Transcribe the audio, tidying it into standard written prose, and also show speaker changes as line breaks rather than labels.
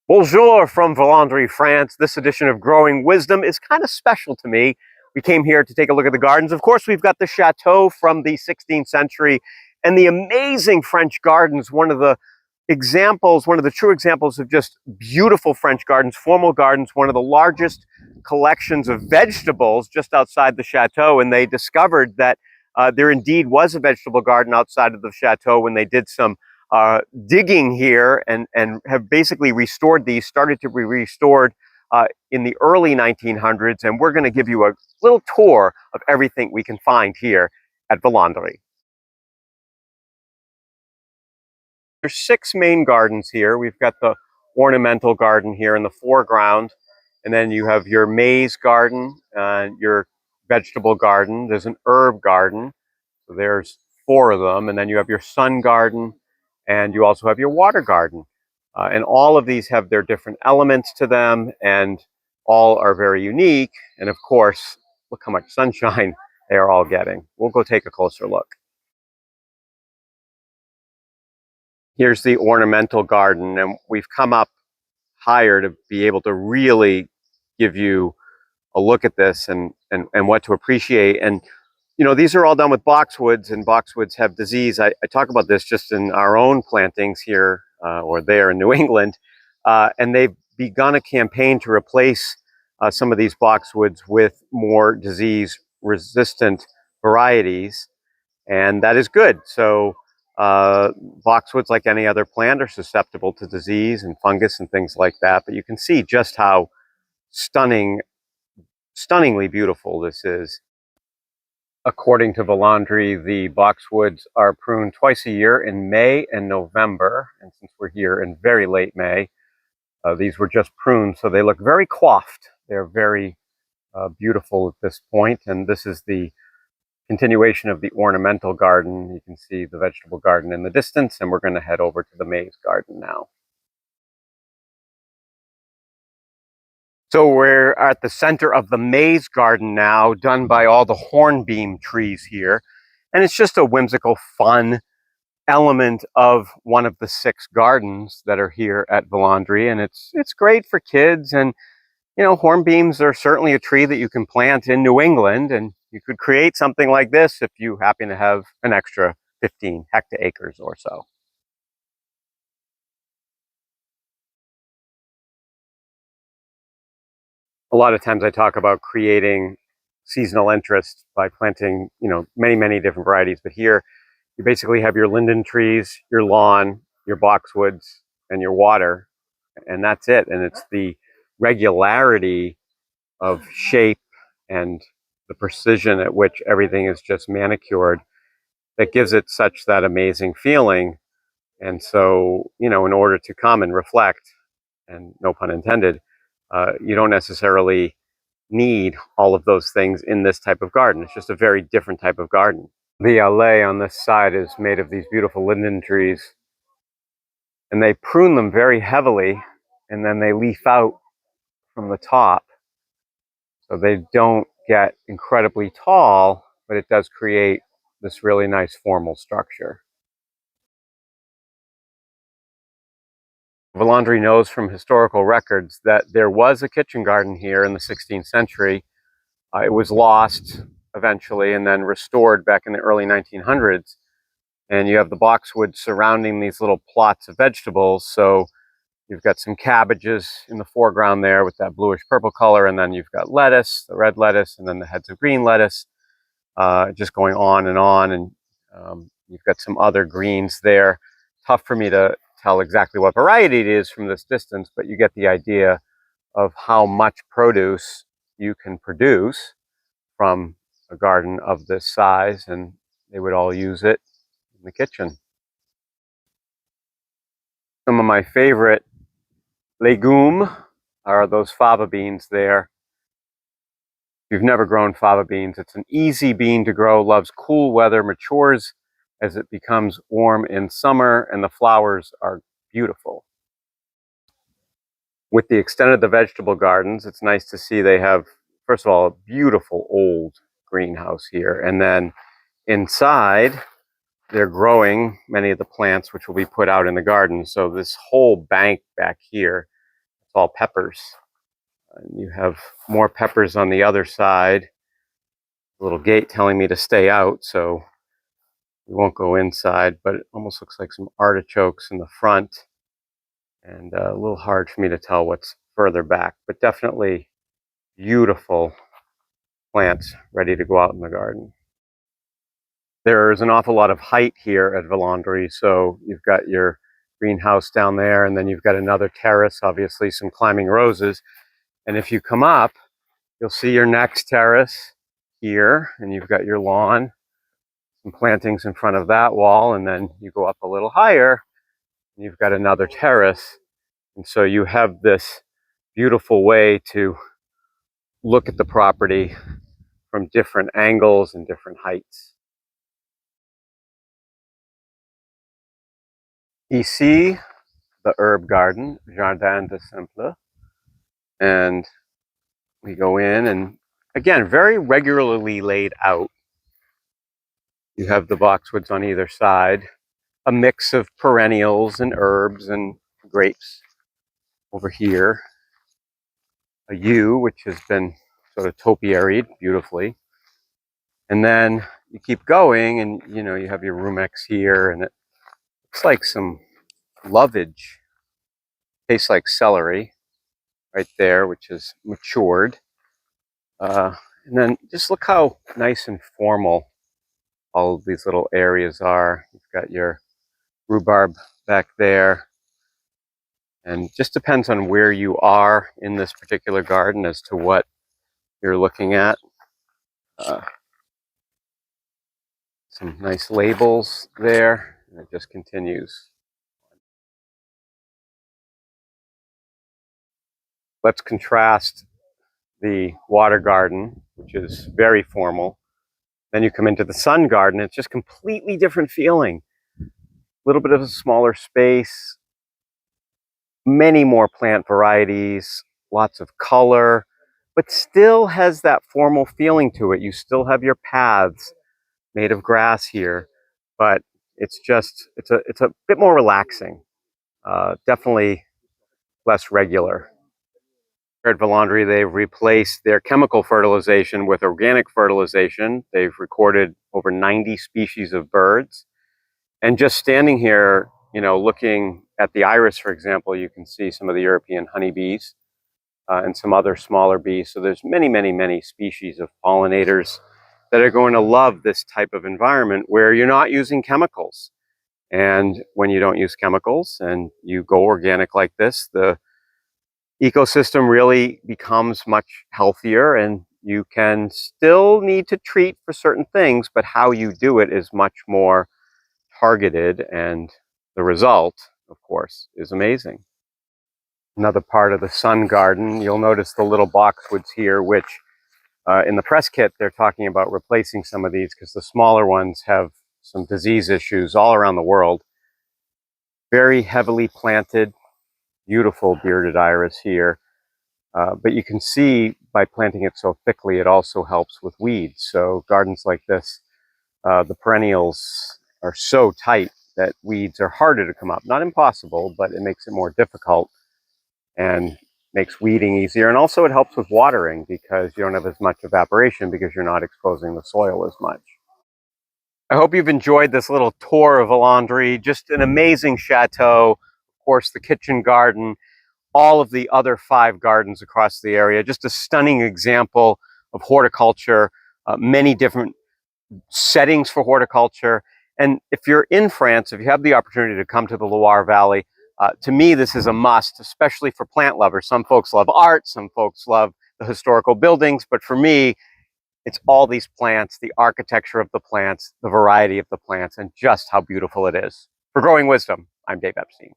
Bonjour from Villandry, France. This edition of Growing Wisdom is kind of special to me. We came here to take a look at the gardens. Of course, we've got the Chateau from the 16th century and the amazing French gardens, one of the true examples of just beautiful French gardens, formal gardens, one of the largest collections of vegetables just outside the Chateau. And they discovered that there indeed was a vegetable garden outside of the Chateau when they did some digging here and have basically restored these, started to be restored in the early 1900s. And we're going to give you a little tour of everything we can find here at Villandry. There's 6 main gardens here. We've got the Ornamental Garden here in the foreground, and then you have your Maize Garden, your vegetable garden. There's an herb garden, so there's 4 of them, and then you have your sun garden, and you also have your water garden. And all of these have their different elements to them, and all are very unique. And of course, look how much sunshine they are all getting. We'll go take a closer look. Here's the Ornamental Garden, and we've come up higher to be able to really give you a look at this and what to appreciate. And you know, these are all done with boxwoods, and boxwoods have disease. I talk about this just in our own plantings here or there in New England, and they've begun a campaign to replace some of these boxwoods with more disease-resistant varieties, and that is good. So boxwoods, like any other plant, are susceptible to disease and fungus and things like that, but you can see just how stunningly beautiful this is. According to Villandry, the boxwoods are pruned twice a year in May and November. And since we're here in very late May, these were just pruned, so they look very coiffed. They're very beautiful at this point. And this is the continuation of the Ornamental Garden. You can see the vegetable garden in the distance, and we're going to head over to the Maize Garden now. So we're at the center of the Maize Garden now, done by all the hornbeam trees here. And it's just a whimsical, fun element of one of the 6 gardens that are here at Villandry. And it's great for kids. And, you know, hornbeams are certainly a tree that you can plant in New England. And you could create something like this if you happen to have an extra 15 hectares or so. A lot of times I talk about creating seasonal interest by planting, you know, many different varieties. But here you basically have your linden trees, your lawn, your boxwoods, and your water, and that's it. And it's the regularity of shape and the precision at which everything is just manicured that gives it such that amazing feeling. And so, you know, in order to come and reflect, and no pun intended, you don't necessarily need all of those things in this type of garden. It's just a very different type of garden. The allée on this side is made of these beautiful linden trees, and they prune them very heavily, and then they leaf out from the top. So they don't get incredibly tall, but it does create this really nice formal structure. Villandry knows from historical records that there was a kitchen garden here in the 16th century. It was lost eventually and then restored back in the early 1900s. And you have the boxwood surrounding these little plots of vegetables. So you've got some cabbages in the foreground there with that bluish purple color, and then you've got lettuce, the red lettuce, and then the heads of green lettuce, just going on. And you've got some other greens there. Tough for me to tell exactly what variety it is from this distance, but you get the idea of how much produce you can produce from a garden of this size, and they would all use it in the kitchen. Some of my favorite legumes are those fava beans there. If you've never grown fava beans, it's an easy bean to grow, loves cool weather, matures as it becomes warm in summer, and the flowers are beautiful. With the extent of the vegetable gardens, it's nice to see they have, first of all, a beautiful old greenhouse here, and then inside they're growing many of the plants which will be put out in the garden. So this whole bank back here all peppers. And you have more peppers on the other side. A little gate telling me to stay out, so we won't go inside, but it almost looks like some artichokes in the front. And a little hard for me to tell what's further back, but definitely beautiful plants ready to go out in the garden. There's an awful lot of height here at Villandry, so you've got your greenhouse down there, and then you've got another terrace, obviously some climbing roses. And if you come up, you'll see your next terrace here, and you've got your lawn, some plantings in front of that wall, and then you go up a little higher, and you've got another terrace. And so you have this beautiful way to look at the property from different angles and different heights. Ici, the herb garden, Jardin de Simple. And we go in, and again, very regularly laid out. You have the boxwoods on either side, a mix of perennials and herbs and grapes over here. A yew, which has been sort of topiaried beautifully. And then you keep going, and you have your rumex here, and it looks like some lovage. Tastes like celery right there, which is matured. And then just look how nice and formal all of these little areas are. You've got your rhubarb back there. And just depends on where you are in this particular garden as to what you're looking at. Some nice labels there. And it just continues. Let's contrast the water garden, which is very formal. Then you come into the sun garden. It's just completely different feeling. A little bit of a smaller space, many more plant varieties, lots of color, but still has that formal feeling to it. You still have your paths made of grass here, but it's a bit more relaxing. Definitely less regular. At Villandry, they've replaced their chemical fertilization with organic fertilization. They've recorded over 90 species of birds. And just standing here, looking at the iris, for example, you can see some of the European honeybees and some other smaller bees. So there's many, many, many species of pollinators that are going to love this type of environment where you're not using chemicals. And when you don't use chemicals and you go organic like this, the ecosystem really becomes much healthier, and you can still need to treat for certain things, but how you do it is much more targeted, and the result, of course, is amazing. Another part of the sun garden, you'll notice the little boxwoods here, which in the press kit, they're talking about replacing some of these because the smaller ones have some disease issues all around the world. Very heavily planted, beautiful bearded iris here. But you can see by planting it so thickly, it also helps with weeds. So gardens like this, the perennials are so tight that weeds are harder to come up. Not impossible, but it makes it more difficult and makes weeding easier. And also it helps with watering because you don't have as much evaporation because you're not exposing the soil as much. I hope you've enjoyed this little tour of Villandry. Just an amazing chateau. Of course, the kitchen garden, all of the other 5 gardens across the area. Just a stunning example of horticulture, many different settings for horticulture. And if you're in France, if you have the opportunity to come to the Loire Valley, to me, this is a must, especially for plant lovers. Some folks love art, some folks love the historical buildings, but for me, it's all these plants, the architecture of the plants, the variety of the plants, and just how beautiful it is. For Growing Wisdom, I'm Dave Epstein.